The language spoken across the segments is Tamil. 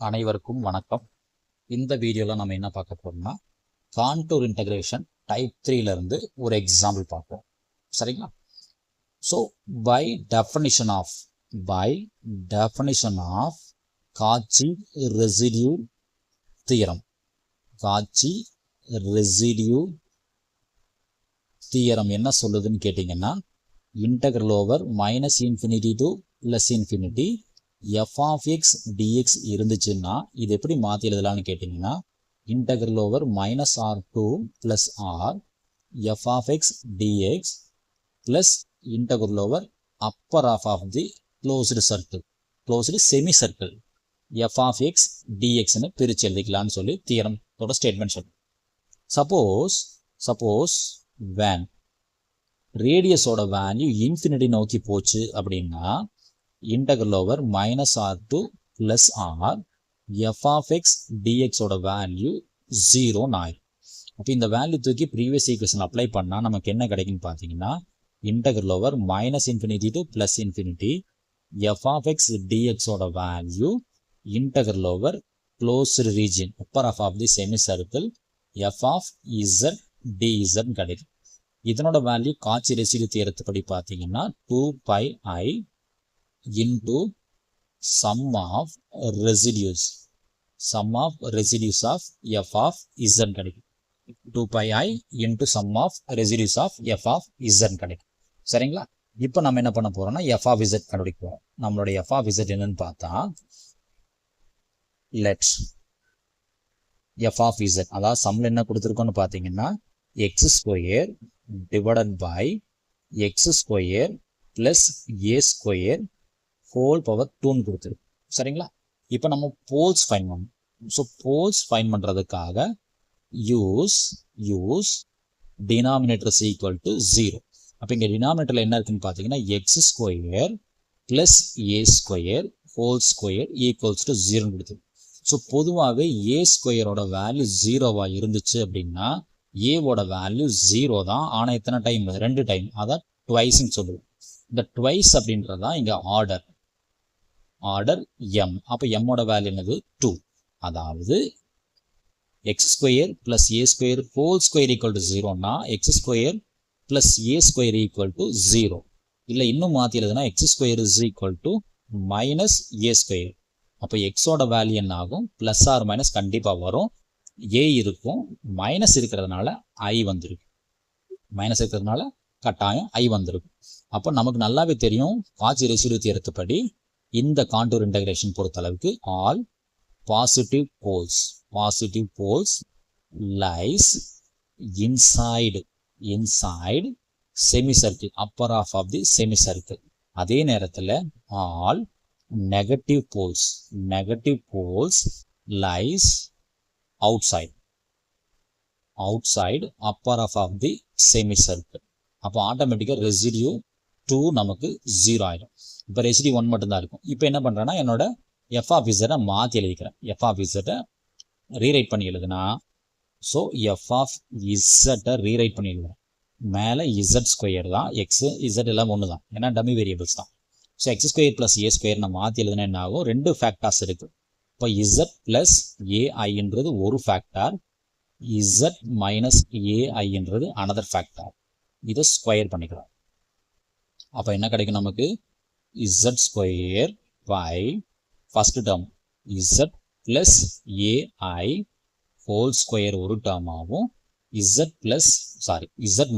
அனைவருக்கும் வணக்கம். இந்த வீடியோவில் நம்ம என்ன பார்க்க போறோம்னா கான்டூர் இன்டகிரேஷன் டைப் 3ல இருந்து ஒரு எக்ஸாம்பிள் பார்ப்போம். சரிங்களா? So by definition of Cauchy residue theorem, Cauchy residue theorem என்ன சொல்லுதுன்னு கேட்டிங்கன்னா, integral over -∞ to +∞ f of x dx இருந்துச்சுன்னா இது எப்படி மாற்றி எழுதலான்னு கேட்டிங்கன்னா, integral over -r to +r f of x dx plus integral over upper half of the closed semi circle f of x dxன்னு பிரித்து எழுதிக்கலான்னு சொல்லி தியரத்தோட ஸ்டேட்மெண்ட் சொல்லுது. சப்போஸ் வேன் ரேடியஸோட வேல்யூ இன்ஃபினிட்டி நோக்கி போச்சு அப்படின்னா integral over -r to +r f of x dx ஓட வேல்யூ 0 ஆயிடும். அப்போ இந்த வேல்யூ தூக்கி ப்ரீவியஸ் ஈக்குவேஷன் அப்ளை பண்ணால் நமக்கு என்ன கிடைக்குன்னு பார்த்தீங்கன்னா, integral over -∞ to +∞ f of x dx ஓட value integral over closed region upper half of the semi circle f of z dz கிடைக்கும். இதனோட வேல்யூ காச்சி ரெசிடியூ தியரத்துப்படி பார்த்தீங்கன்னா 2πi into sum of residues of f of z கிடைக்கும். 2πi into sum of residues of f of z கிடைக்கும். சரிங்களா? இப்போ நம்ம என்ன பண்ண போறோம்னா f of z கண்டுபிடிக்க போறோம். நம்மளுடைய f of z என்னன்னு பார்த்தா, let f of z, அதாவது சம்ல என்ன கொடுத்துருக்கோன்னு பார்த்தீங்கன்னா x² divided by x² plus a² whole power 2ன்னு கொடுத்துருக்கு. சரிங்களா? இப்போ நம்ம போல்ஸ் ஃபைன் பண்ணணும். ஸோ போல்ஸ் ஃபைன் பண்ணுறதுக்காக யூஸ் டினாமினேட்டர் ஈக்குவல் டு 0. அப்போ இங்கே டினாமினேட்டரில் என்ன இருக்குன்னு பார்த்தீங்கன்னா x² plus a² whole square equals to 0ன்னு கொடுத்துருக்கு. ஸோ பொதுவாகவே a² வேல்யூ 0வா இருந்துச்சு அப்படின்னா ஏவோட வேல்யூ 0 தான். ஆனால் எத்தனை டைம்? 2 டைம். அதான் ட்வைஸ்ன்னு சொல்லுவோம். இந்த ட்வைஸ் அப்படின்றது தான் இங்கே ஆர்டர் m. அப்போ mோட வேல்யூ என்னது? 2. அதாவது x² plus a² whole square equal to 0னா x² plus a² equal to 0. இல்லை இன்னும் மாற்றி எழுதுனா x² is equal to -a². அப்போ எக்ஸோட வேல்யூ என்ன ஆகும்? ப்ளஸ் ஆர் மைனஸ் கண்டிப்பாக வரும். ஏ இருக்கும், மைனஸ் இருக்கிறதுனால ஐ வந்திருக்கு. மைனஸ் இருக்கிறதுனால கட்டாயம் ஐ வந்திருக்கும். அப்போ நமக்கு நல்லாவே தெரியும் காச்சி ரெசிடியூ தியரத்துப்படி இந்த கான்டூர் இன்டகிரேஷன் பொறுத்தளவுக்கு all positive poles lies inside semi circle upper half of the semi circle. அதே நேரத்தில் all negative poles lies outside upper half of the semi circle. அப்போ ஆட்டோமேட்டிக்காக ரெசிடியூ 2 நமக்கு 0 ஆயிடும். இப்போ ரெசிடியூ 1 மட்டும்தான் இருக்கும். இப்போ என்ன பண்ணுறேன்னா என்னோட f of z மாற்றி எழுதிக்கிறேன். f of z ரீரைட் பண்ணி எழுதுனா, so f of z rewrite பண்ணி எழுதுறேன். மேலே z² தான், x z எல்லாம் ஒன்று தான், ஏன்னா டம்மி வேரியபிள்ஸ் தான். ஸோ x² plus a² நான் மாற்றி எழுதுனா என்ன ஆகும்? 2 ஃபேக்டர்ஸ் இருக்குது. இப்போ z plus aiன்றது ஒரு factor, z minus aiன்றது another factor. இதை ஸ்கொயர் பண்ணிக்கலாம். அப்போ என்ன கிடைக்கும் நமக்கு? z² by first term z plus ai whole square ஒரு டேர்மாகவும் z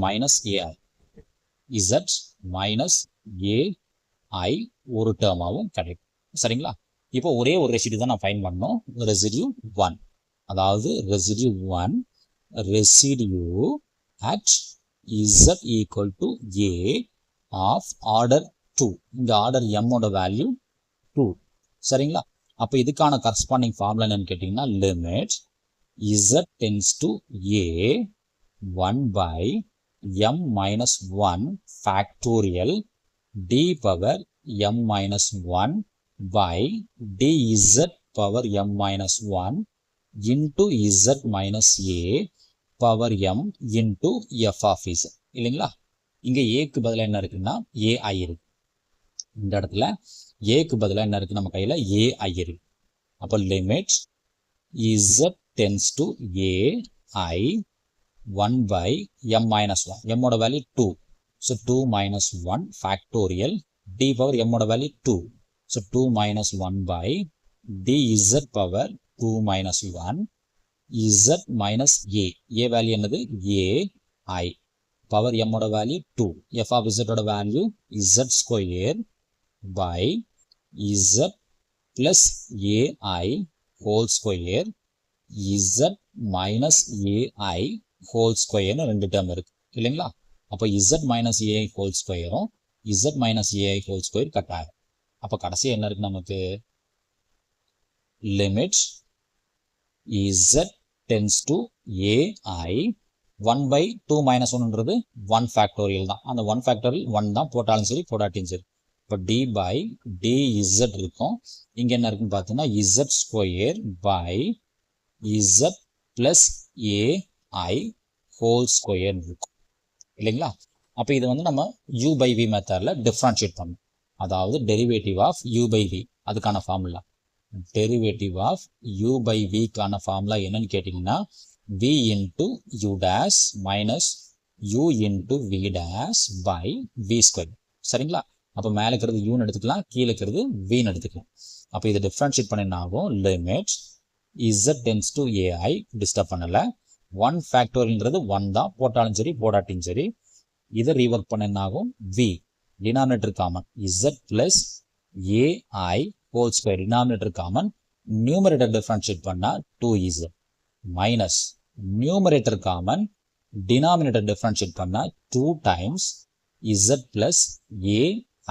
minus ai ஒரு டேர்மாகவும் கிடைக்கும். சரிங்களா? இப்போ ஒரே ஒரு ரெசிடியூ தான் நான் ஃபைன் பண்ணோம், ரெசிடியூ 1. அதாவது residue at z equal to a of order 2. இந்த ஆர்டர் mோட வேல்யூ 2. சரிங்களா? அப்போ இதுக்கான கரஸ்பாண்டிங் ஃபார்முலா என்னன்னு கேட்டிங்கன்னா, limit z tends to a 1 by m minus 1 factorial d power m minus 1 by dz power m minus 1 into z minus a power m into f of z. இல்லைங்களா? இங்கே ஏக்கு பதிலாக என்ன இருக்குன்னா ai இருக்கு. இந்த இடத்துல ஏக்கு பதிலாக என்ன இருக்கு? நம்ம கையில் ai இருக்கு. அப்போ limit z tends to a I 1 by m minus 1. m ஓட value 2. So 2 minus 1 factorial d power m ஓட value 2. So 2 minus 1 by dz power 2 minus 1 z minus a. a value என்னது a I. பவர் m ஓட வேல்யூ 2. f of z ஓட value z square by z plus ai whole square z minus ai whole square ரெண்டு டேர்ம் இருக்கு இல்லைங்களா? அப்போ z minus ai whole squareம் z minus ai whole square cut ஆகும். அப்போ கடைசி என்ன இருக்கு நமக்கு? Limit z tends to ai 1 by 2 minus 1ன்றது 1 factorial தான். அந்த 1 factorial 1 தான், போட்டாலும் சரி போடாட்டியும் சரி. இப்போ d by dz இருக்கும். இங்க என்ன இருக்குன்னு பார்த்தீங்கன்னா z square by z plus ai whole square இருக்கும் இல்லைங்களா? அப்போ இது வந்து நம்ம u by v மெத்தடில் டிஃப்ரென்ஷியேட் பண்ணணும். அதாவது derivative of u by v, அதுக்கான formula derivative of u by v க்கான ஃபார்முலா என்னன்னு கேட்டிங்கன்னா v into u dash minus u into v dash by v square. சரிங்களா? அப்போ மேலே இருக்கிறது யூன்னு எடுத்துக்கலாம், கீழே இருக்கிறது வின்னு எடுத்துக்கலாம். அப்போ இதை டிஃப்ரென்ஷியேட் பண்ண என்ன ஆகும்? Limit z tends to ai disturb பண்ணல. 1 ஃபேக்டோரியல்ன்றது 1 தான், போட்டாலும் சரி போடாட்டியும் சரி. இதை ரீவர்க் பண்ண என்ன ஆகும்? v denominator common z plus ai whole square denominator common. Numerator differentiate பண்ணால் 2z minus numerator common denominator differentiate பண்ணால் 2 times z plus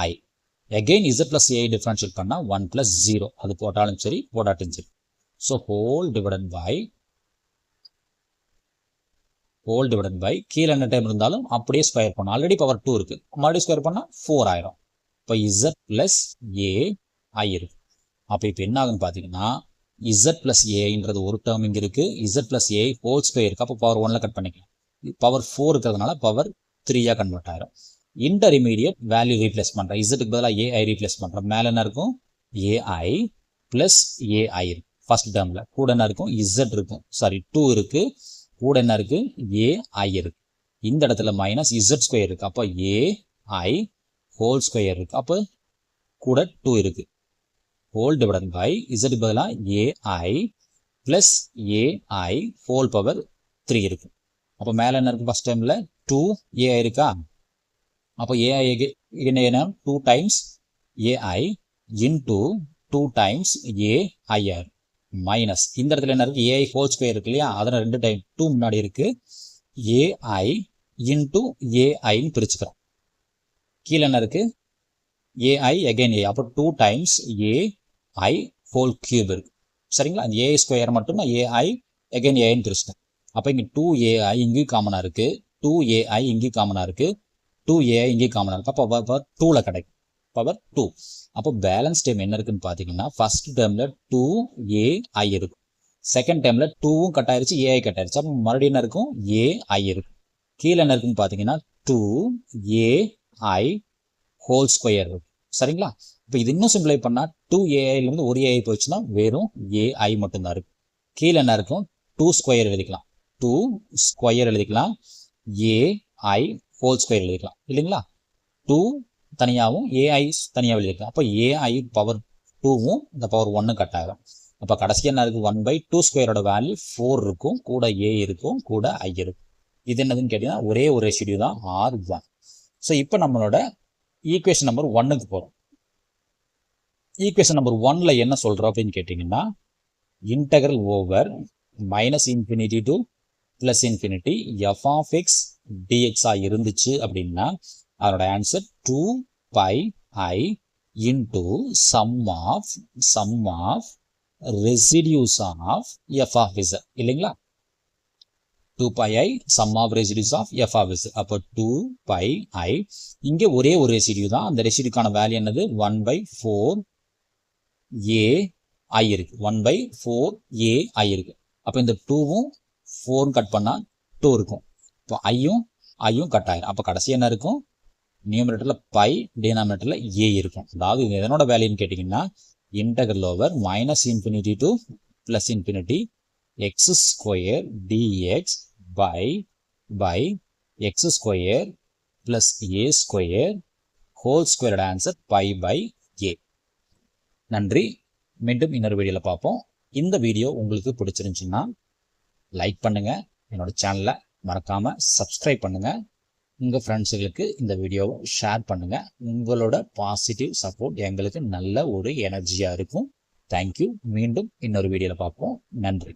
ai. again z plus ai differentiate பண்ணா 1 plus 0, அது போட்டாலும் சரி போடாட்டியும் சரி. so whole divided by கீழே என்ன டைம் இருந்தாலும் அப்படியே ஸ்கொயர் பண்ணணும். ஆல்ரெடி பவர் 2 இருக்கு, மறுபடியும் ஸ்கொயர் பண்ணா 4 ஆயிரும். இப்போ z plus ai இருக்கு. அப்போ இப்போ என்ன ஆகுன்னு பார்த்தீங்கன்னா z plus aiன்றது ஒரு டேர்ம் இங்கே இருக்கு, z plus ai whole square இருக்கு. அப்போ பவர் 1ல கட் பண்ணிக்கலாம். பவர் 4 இருக்கிறதுனால பவர் 3 கன்வெர்ட் ஆயிரும். இன்டர்மீடியட் வேல்யூ ரீப்ளேஸ் பண்ணுறேன், இசட்டுக்கு பதிலாக ஏஐ ரீப்ளேஸ் பண்ணுறேன். மேலே என்ன இருக்கும்? ஏஐ ப்ளஸ் ஏஐ இருக்கு. ஃபர்ஸ்ட் டேர்மில் கூட என்ன இருக்கும்? இசட் இருக்கும், சாரி 2 இருக்கு, கூட என்ன இருக்கு? ஏஐ இருக்கு. இந்த இடத்துல மைனஸ் இசட் ஸ்கொயர் இருக்கு, அப்போ ஏஐ ஹோல் ஸ்கொயர் இருக்கு, அப்போ கூட 2 இருக்கு. ஹோல் டிவைடட் பை இசட்டுக்கு பதிலாக AI plus AI whole power 3 இருக்கு. அப்போ மேலே என்ன இருக்கு? ஃபர்ஸ்ட் டைமில் 2 ஏஐ இருக்கா? அப்போ ஏஐ என்ன 2 times AI into 2 times AIR minus இந்த இடத்துல என்ன இருக்கு? ஏஐ ஹோல் ஸ்கொயர் இருக்கு இல்லையா? அதில் 2 டைம் 2 முன்னாடி இருக்கு. ஏஐ இன்டூ ஏஐன்னு பிரிச்சுக்கிறோம். கீழே என்ன இருக்கு? ஏஐ அகைன் ஏ, அப்போ 2 times ஏஐ ஹோல் கியூப் இருக்கு. சரிங்களா? அந்த ஏஐ ஸ்கொயர் மட்டும் நான் ஏஐ அகைன் ஏஐன்னு பிரிச்சுட்டேன். அப்போ இங்கே 2 ஏஐ இங்கேயும் காமனாக இருக்கு, 2 ஏஐ இங்கேயும் காமனாக இருக்கு, 2 ஏஐ இங்கேயும் காமனாக இருக்கு. அப்போ பவர் 2ல கிடைக்கும், பவர் 2. அப்போ பேலன்ஸ் டைம் என்ன இருக்குன்னு பார்த்தீங்கன்னா ஃபர்ஸ்ட் டேர்மில் 2 ஏஐ இருக்கும், செகண்ட் டைமில் 2வும் கட் ஆயிருச்சு, ஏஐ கட் ஆயிருச்சு. அப்போ மறுபடியும் என்ன இருக்கும்? ஏஐ இருக்கு. கீழே என்ன இருக்குன்னு பார்த்தீங்கன்னா 2 ஏஐ ஹோல் ஸ்கொயர் இருக்கு. சரிங்களா? இப்போ இது இன்னும் சிம்பிளை பண்ணால் 2 ஏஐலேருந்து ஒரு ஏஐ போச்சுன்னா வெறும் ஏஐ மட்டும்தான் இருக்கு. கீழே என்ன இருக்கும்? 2 ஸ்கொயர் எழுதிக்கலாம், 2 ஸ்கொயர் எழுதிக்கலாம், ஏஐ ஹோல் ஸ்கொயர் எழுதிக்கலாம் இல்லைங்களா? 2 தனியாகவும் ஏஐ தனியாக எழுதிக்கலாம். அப்போ ஏஐ பவர் 2வும் இந்த பவர் 1 கட் ஆகும். அப்போ கடைசியாக என்ன இருக்குது? 1/2 ஸ்கொயரோட வேல்யூ 4 இருக்கும், கூட ஏ இருக்கும், கூட ஐ இருக்கும். இது என்னதுன்னு கேட்டிங்கன்னா ஒரே ஒரு ரெசிடியூ தான், R1. ஸோ இப்போ நம்மளோட ஈக்குவேஷன் நம்பர் 1க்கு போகிறோம். ஈக்குவேஷன் நம்பர் 1ல் என்ன சொல்கிறோம் அப்படின்னு கேட்டிங்கன்னா integral over -∞ to +∞ f of x dx இருந்துச்சு அப்படின்னா அதோட answer 2πi into sum of residues of f of z இல்லைங்களா? 2πi sum of residues of f of z. அப்போ 2πi இங்கே ஒரே ஒரு ரெசிடியூ தான், அந்த ரெசிடியூக்கான வேல்யூ என்னது? 1/4ai இருக்கு, 1/4ai இருக்கு. அப்போ இந்த 2வும் 4 கட் பண்ணா 2 இருக்கும். இப்போ ஐயும் கட் ஆயிரும். அப்போ கடைசி என்ன இருக்கும்? நியூமரேட்டரில் பை, டினாமினேட்டரில் ஏ இருக்கும். அதாவது இது எதனோட வேல்யூன்னு கேட்டிங்கன்னா integral over minus infinity to plus infinity x square dx by x square plus a square whole squared answer pi by a. நன்றி. மீண்டும் இன்னொரு வீடியோவில் பார்ப்போம். இந்த வீடியோ உங்களுக்கு பிடிச்சிருந்துச்சுன்னா லைக் பண்ணுங்க, என்னோட சேனலை மறக்காம சப்ஸ்கிரைப் பண்ணுங்க, உங்க ஃப்ரெண்ட்ஸுகளுக்கு இந்த வீடியோவை ஷேர் பண்ணுங்க. உங்களோட பாசிட்டிவ் சப்போர்ட் எங்களுக்கு நல்ல ஒரு எனர்ஜியா இருக்கும். தேங்க்யூ. மீண்டும் இன்னொரு வீடியோவில் பார்ப்போம். நன்றி.